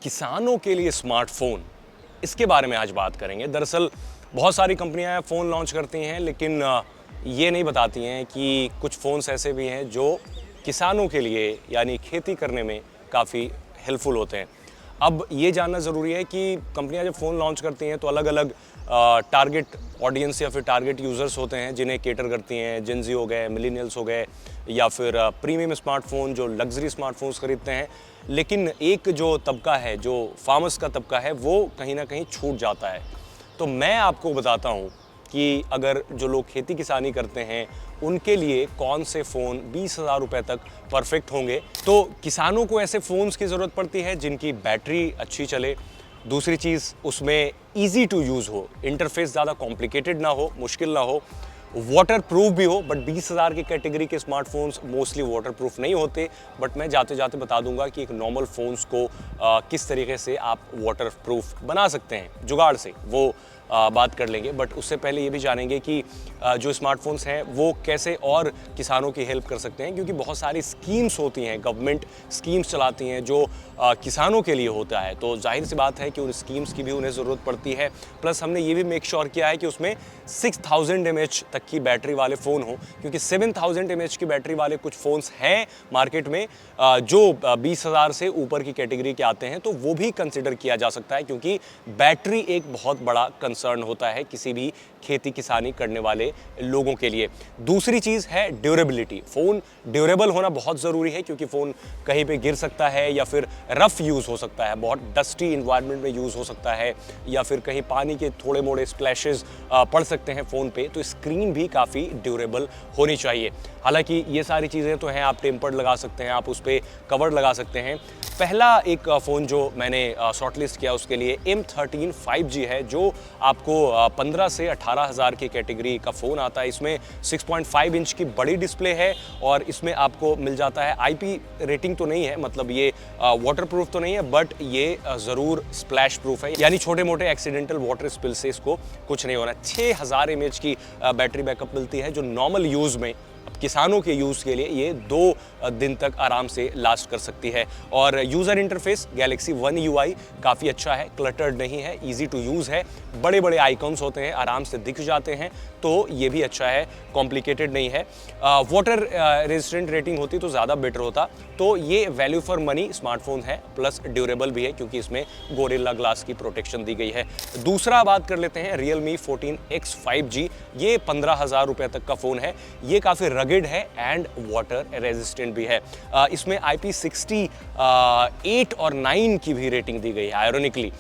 किसानों के लिए स्मार्टफोन, इसके बारे में आज बात करेंगे। दरअसल बहुत सारी कंपनियां फ़ोन लॉन्च करती हैं, लेकिन ये नहीं बताती हैं कि कुछ फ़ोन्स ऐसे भी हैं जो किसानों के लिए यानी खेती करने में काफ़ी हेल्पफुल होते हैं। अब ये जानना ज़रूरी है कि कंपनियां जब फ़ोन लॉन्च करती हैं तो अलग अलग टारगेट ऑडियंस या फिर टारगेट यूज़र्स होते हैं जिन्हें केटर करती हैं। जेनजी हो गए, मिलेनियल्स हो गए, या फिर प्रीमियम स्मार्टफोन जो लग्जरी स्मार्टफोन्स खरीदते हैं। लेकिन एक जो तबका है, जो फार्मर्स का तबका है, वो कहीं ना कहीं छूट जाता है। तो मैं आपको बताता हूँ कि अगर जो लोग खेती किसानी करते हैं उनके लिए कौन से फ़ोन 20,000 रुपये तक परफेक्ट होंगे। तो किसानों को ऐसे फ़ोन्स की ज़रूरत पड़ती है जिनकी बैटरी अच्छी चले। दूसरी चीज़, उसमें ईजी टू यूज़ हो, इंटरफेस ज़्यादा कॉम्प्लिकेटेड ना हो, मुश्किल ना हो, वाटर प्रूफ भी हो। बट 20,000 की कैटेगरी के स्मार्टफोन्स मोस्टली वाटर प्रूफ नहीं होते। बट मैं जाते जाते बता दूंगा कि एक नॉर्मल फ़ोन्स को किस तरीके से आप वाटर प्रूफ बना सकते हैं जुगाड़ से, वो बात कर लेंगे। बट उससे पहले ये भी जानेंगे कि जो स्मार्टफोन्स हैं वो कैसे और किसानों की हेल्प कर सकते हैं, क्योंकि बहुत सारी स्कीम्स होती हैं, गवर्नमेंट स्कीम्स चलाती हैं जो किसानों के लिए होता है। तो जाहिर सी बात है कि उन स्कीम्स की भी उन्हें ज़रूरत पड़ती है। प्लस हमने ये भी मेक श्योर किया है कि उसमें 6000 mAh तक की बैटरी वाले फ़ोन हो, क्योंकि 7000 mAh की बैटरी वाले कुछ फ़ोन्स हैं मार्केट में जो 20,000 से ऊपर की कैटेगरी के आते हैं। तो वो भी कंसिडर किया जा सकता है, क्योंकि बैटरी एक बहुत बड़ा कंसर्न होता है किसी भी खेती किसानी करने वाले लोगों के लिए। दूसरी चीज़ है ड्यूरेबिलिटी। फ़ोन ड्यूरेबल होना बहुत ज़रूरी है, क्योंकि फ़ोन कहीं पे गिर सकता है या फिर रफ़ यूज़ हो सकता है, बहुत डस्टी इन्वायरमेंट में यूज़ हो सकता है, या फिर कहीं पानी के थोड़े मोड़े स्प्लैशेस पड़ सकते हैं फ़ोन पे। तो स्क्रीन भी काफ़ी ड्यूरेबल होनी चाहिए। हालांकि ये सारी चीज़ें तो हैं, आप टेम्पर्ड लगा सकते हैं, आप उस पर कवर लगा सकते हैं। पहला एक फ़ोन जो मैंने शॉर्टलिस्ट किया उसके लिए M13 5G है, जो आपको 15 से 18,000 की कैटेगरी का फ़ोन आता है। इसमें 6.5 इंच की बड़ी डिस्प्ले है और इसमें आपको मिल जाता है IP रेटिंग तो नहीं है, मतलब ये वाटर प्रूफ तो नहीं है, बट ये ज़रूर स्प्लैश प्रूफ है, यानी छोटे मोटे एक्सीडेंटल वाटर स्पिल से इसको कुछ नहीं होना। 6000 mAh की बैटरी बैकअप मिलती है, जो नॉर्मल यूज़ में किसानों के यूज़ के लिए ये 2 दिन तक आराम से लास्ट कर सकती है। और user interface Galaxy One UI काफ़ी अच्छा है, क्लटर्ड नहीं है, इजी टू यूज़ है, बड़े बड़े आइकॉन्स होते हैं, आराम से दिख जाते हैं, तो ये भी अच्छा है, कॉम्प्लिकेटेड नहीं है। वाटर रेजिस्टेंट रेटिंग होती तो ज़्यादा बेटर होता। तो ये वैल्यू फॉर मनी स्मार्टफोन है, प्लस ड्यूरेबल भी है, क्योंकि इसमें गोरिल्ला ग्लास की प्रोटेक्शन दी गई है। दूसरा बात कर लेते हैं Realme 14X 5G। ये 15,000 रुपये तक का फ़ोन है। ये काफ़ी रगेड है एंड वाटर रेजिस्टेंट भी है। इसमें IP68 और 9 की भी रेटिंग दी गई है आयरोनिकली।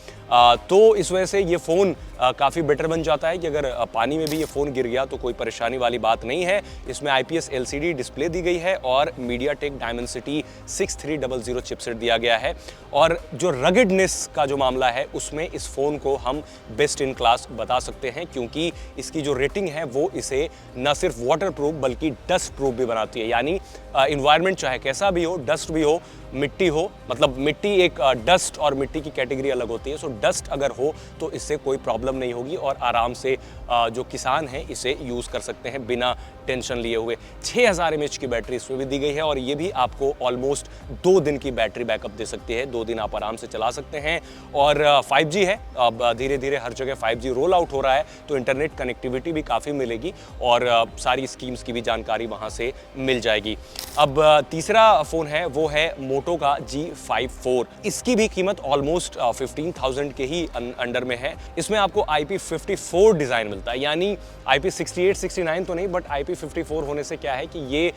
तो इस वजह से ये फ़ोन काफ़ी बेटर बन जाता है कि अगर पानी में भी ये फ़ोन गिर गया तो कोई परेशानी वाली बात नहीं है। इसमें IPS LCD डिस्प्ले दी गई है और MediaTek Dimensity 6300 चिपसेट दिया गया है। और जो रगेडनेस का जो मामला है उसमें इस फ़ोन को हम बेस्ट इन क्लास बता सकते हैं, क्योंकि इसकी जो रेटिंग है वो इसे न सिर्फ वाटर प्रूफ बल्कि डस्ट प्रूफ भी बनाती है। यानी इन्वायरमेंट चाहे कैसा भी हो, डस्ट भी हो, मिट्टी हो, मतलब मिट्टी एक डस्ट और मिट्टी की कैटेगरी अलग होती है। सो डस्ट अगर हो तो इससे कोई प्रॉब्लम नहीं होगी और आराम से जो किसान हैं इसे यूज़ कर सकते हैं बिना टेंशन लिए हुए। 6000 mAh की बैटरी इसमें भी दी गई है और ये भी आपको ऑलमोस्ट 2 दिन की बैटरी बैकअप दे सकती है। 2 दिन आप आराम से चला सकते हैं। और 5G है, अब धीरे धीरे हर जगह 5G रोल आउट हो रहा है, तो इंटरनेट कनेक्टिविटी भी काफ़ी मिलेगी और सारी स्कीम्स की भी जानकारी वहाँ से मिल जाएगी। अब तीसरा फ़ोन है वो है मोटो का G54। इसकी भी कीमत ऑलमोस्ट 15,000 के ही अंडर में है। इसमें आपको IP54 डिज़ाइन मिलता है, यानी IP68 69 तो नहीं, बट IP54 होने से क्या है कि ये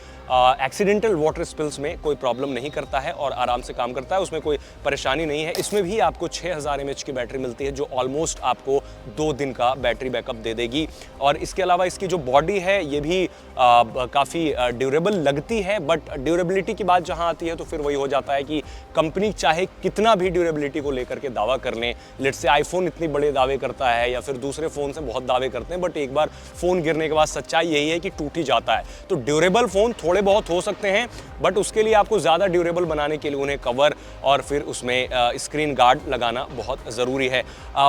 एक्सीडेंटल वाटर स्पिल्स में कोई प्रॉब्लम नहीं करता है और आराम से काम करता है, उसमें कोई परेशानी नहीं है। इसमें भी आपको 6000 mAh की बैटरी मिलती है, जो ऑलमोस्ट आपको 2 दिन का बैटरी बैकअप दे देगी। और इसके अलावा इसकी जो बॉडी है ये भी काफ़ी ड्यूरेबल लगती है, बट ड्यूरेबिलिटी की बात जहाँ आती है तो फिर वही हो जाता है कि कंपनी चाहे कितना भी ड्यूरेबिलिटी को लेकर के दावा कर लें, लेट्स से आईफोन इतनी बड़े दावे करता है या फिर दूसरे फ़ोन से बहुत दावे करते हैं, बट एक बार फ़ोन गिरने के बाद सच्चाई यही है कि टूट ही जाता है। तो ड्यूरेबल फ़ोन थोड़े बहुत हो सकते हैं, बट उसके लिए आपको ज़्यादा ड्यूरेबल बनाने के लिए उन्हें कवर और फिर उसमें स्क्रीन गार्ड लगाना बहुत ज़रूरी है।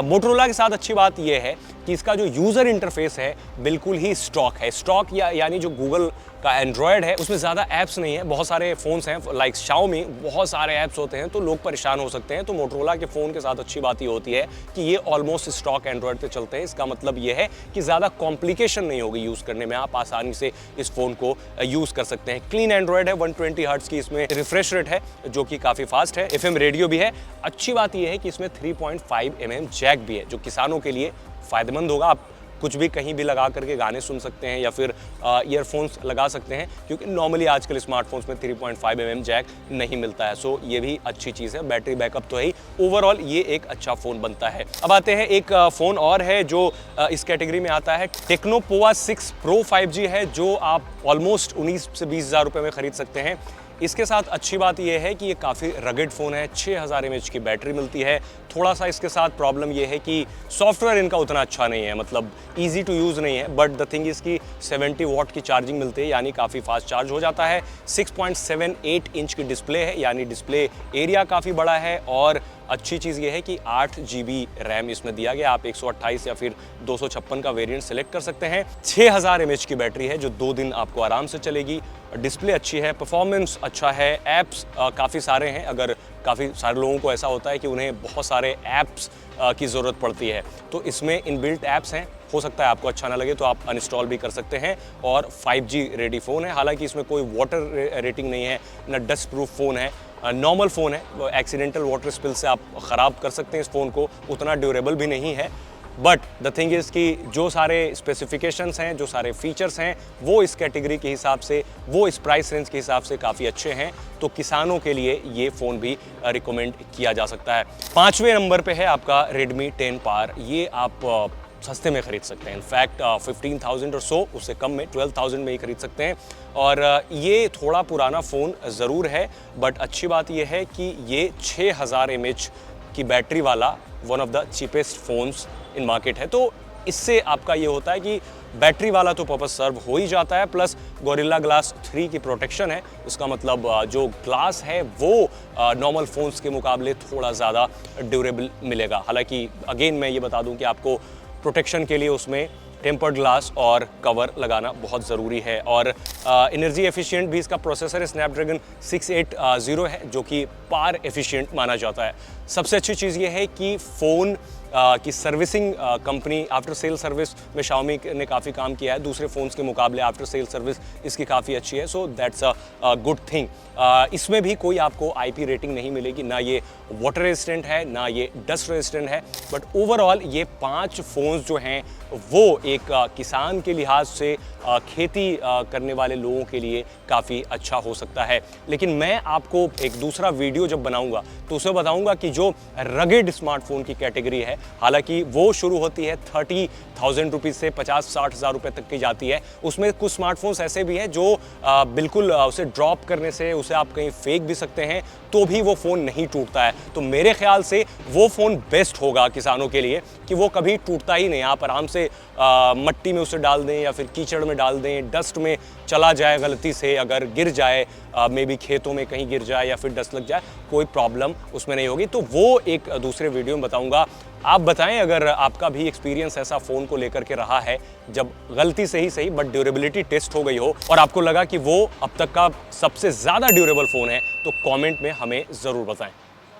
मोटोरोला के साथ अच्छी बात यह है कि इसका जो यूज़र इंटरफेस है बिल्कुल ही स्टॉक है। स्टॉक यानी जो गूगल का एंड्रॉयड है उसमें ज़्यादा ऐप्स नहीं है। बहुत सारे फ़ोन्स हैं लाइक Xiaomi, बहुत सारे ऐप्स होते हैं तो लोग परेशान हो सकते हैं। तो मोटरोला के फ़ोन के साथ अच्छी बात ये होती है कि ये ऑलमोस्ट स्टॉक एंड्रॉयड पे चलते हैं। इसका मतलब ये है कि ज़्यादा कॉम्प्लिकेशन नहीं होगी यूज़ करने में, आप आसानी से इस फ़ोन को यूज़ कर सकते हैं। क्लीन एंड्रॉयड है, 120 हर्ट्ज़ की इसमें रिफ्रेश रेट है जो कि काफ़ी फास्ट है। FM रेडियो भी है। अच्छी बात यह है कि इसमें 3.5 mm जैक भी है जो किसानों के लिए फ़ायदेमंद होगा। आप कुछ भी कहीं भी लगा करके गाने सुन सकते हैं या फिर ईयरफोन्स लगा सकते हैं, क्योंकि नॉर्मली आजकल स्मार्टफोन्स में 3.5 mm जैक नहीं मिलता है। सो ये भी अच्छी चीज़ है। बैटरी बैकअप तो है ही, ओवरऑल ये एक अच्छा फ़ोन बनता है। अब आते हैं एक फ़ोन और है जो इस कैटेगरी में आता है। टेक्नो पोवा 6 Pro 5G है जो आप ऑलमोस्ट 19 से 20 हज़ार रुपये में ख़रीद सकते हैं। इसके साथ अच्छी बात यह है कि ये काफ़ी रगेड फ़ोन है। 6000 mAh की बैटरी मिलती है। थोड़ा सा इसके साथ प्रॉब्लम ये है कि सॉफ्टवेयर इनका उतना अच्छा नहीं है, मतलब ईजी टू यूज़ नहीं है। बट द थिंग इज़ कि 70 वॉट की चार्जिंग मिलती है, यानी काफ़ी फास्ट चार्ज हो जाता है। 6.78 इंच की डिस्प्ले है, यानी डिस्प्ले एरिया काफ़ी बड़ा है। और अच्छी चीज़ ये है कि 8 GB रैम इसमें दिया गया। आप 128 या फिर 256 का वेरिएंट सेलेक्ट कर सकते हैं। 6000 mAh की बैटरी है जो 2 दिन आपको आराम से चलेगी। डिस्प्ले अच्छी है, परफॉर्मेंस अच्छा है। ऐप्स काफ़ी सारे हैं। अगर काफ़ी सारे लोगों को ऐसा होता है कि उन्हें बहुत सारे ऐप्स की ज़रूरत पड़ती है तो इसमें इनबिल्ट ऐप्स हैं। हो सकता है आपको अच्छा ना लगे तो आप अनइंस्टॉल भी कर सकते हैं। और 5G रेडी फ़ोन है। हालांकि इसमें कोई वाटर रेटिंग नहीं है, ना डस्ट प्रूफ फ़ोन है, नॉर्मल फ़ोन है। एक्सीडेंटल वाटर स्पिल से आप ख़राब कर सकते हैं इस फ़ोन को, उतना ड्यूरेबल भी नहीं है। बट द थिंग इज़ कि जो सारे स्पेसिफिकेशंस हैं, जो सारे फीचर्स हैं, वो इस कैटेगरी के हिसाब से, वो इस प्राइस रेंज के हिसाब से काफ़ी अच्छे हैं। तो किसानों के लिए ये फ़ोन भी रिकमेंड किया जा सकता है। 5वें नंबर पे है आपका Redmi 10 Power। ये आप सस्ते में ख़रीद सकते हैं। इनफैक्ट 15,000 और सो, उससे कम में 12,000 में ही ख़रीद सकते हैं। और ये थोड़ा पुराना फ़ोन ज़रूर है, बट अच्छी बात ये है कि ये 6000 mAh की बैटरी वाला one of the cheapest phones in market है। तो इससे आपका ये होता है कि बैटरी वाला तो पर्पस सर्व हो ही जाता है, प्लस गोरिल्ला ग्लास 3 की प्रोटेक्शन है। उसका मतलब जो ग्लास है वो नॉर्मल फ़ोन्स के मुकाबले थोड़ा ज़्यादा ड्यूरेबल मिलेगा। हालांकि अगेन मैं ये बता दूं कि आपको प्रोटेक्शन के लिए उसमें टेम्पर्ड ग्लास और कवर लगाना बहुत ज़रूरी है। और एनर्जी एफिशिएंट भी इसका प्रोसेसर है, स्नैपड्रैगन 680 है जो कि पार एफिशिएंट माना जाता है। सबसे अच्छी चीज़ ये है कि फ़ोन की servicing company after sale service में Xiaomi ने काफ़ी काम किया है। दूसरे फ़ोन्स के मुकाबले आफ्टर सेल सर्विस इसकी काफ़ी अच्छी है। So that's a good thing. इसमें भी कोई आपको IP रेटिंग नहीं मिलेगी, ना ये वाटर रेजिस्टेंट है ना ये डस्ट रेजिस्टेंट है। बट ओवरऑल ये 5 फ़ोन्स जो हैं वो एक किसान के लिहाज से खेती करने वाले लोगों के लिए काफ़ी अच्छा हो सकता है। लेकिन मैं आपको एक दूसरा वीडियो जब बनाऊंगा तो उसमें बताऊंगा कि जो रगेड स्मार्टफोन की कैटेगरी है, हालांकि वो शुरू होती है 30,000 रुपीज़ से 50-60 हज़ार रुपये तक की जाती है। उसमें कुछ स्मार्टफोन्स ऐसे भी हैं जो बिल्कुल उसे ड्रॉप करने से, उसे आप कहीं फेंक भी सकते हैं तो भी वो फ़ोन नहीं टूटता है। तो मेरे ख्याल से वो फ़ोन बेस्ट होगा किसानों के लिए कि वो कभी टूटता ही नहीं। आप आराम से मट्टी में उसे डाल दें या फिर कीचड़ में डाल दें, डस्ट में चला जाए गलती से, अगर गिर जाए मे बी खेतों में कहीं गिर जाए या फिर डस्ट लग जाए, कोई प्रॉब्लम उसमें नहीं होगी। तो वो एक दूसरे वीडियो में बताऊंगा। आप बताएं अगर आपका भी एक्सपीरियंस ऐसा फ़ोन को लेकर के रहा है जब गलती से ही सही बट ड्यूरेबिलिटी टेस्ट हो गई हो और आपको लगा कि वो अब तक का सबसे ज़्यादा ड्यूरेबल फ़ोन है, तो कमेंट में हमें ज़रूर बताएं।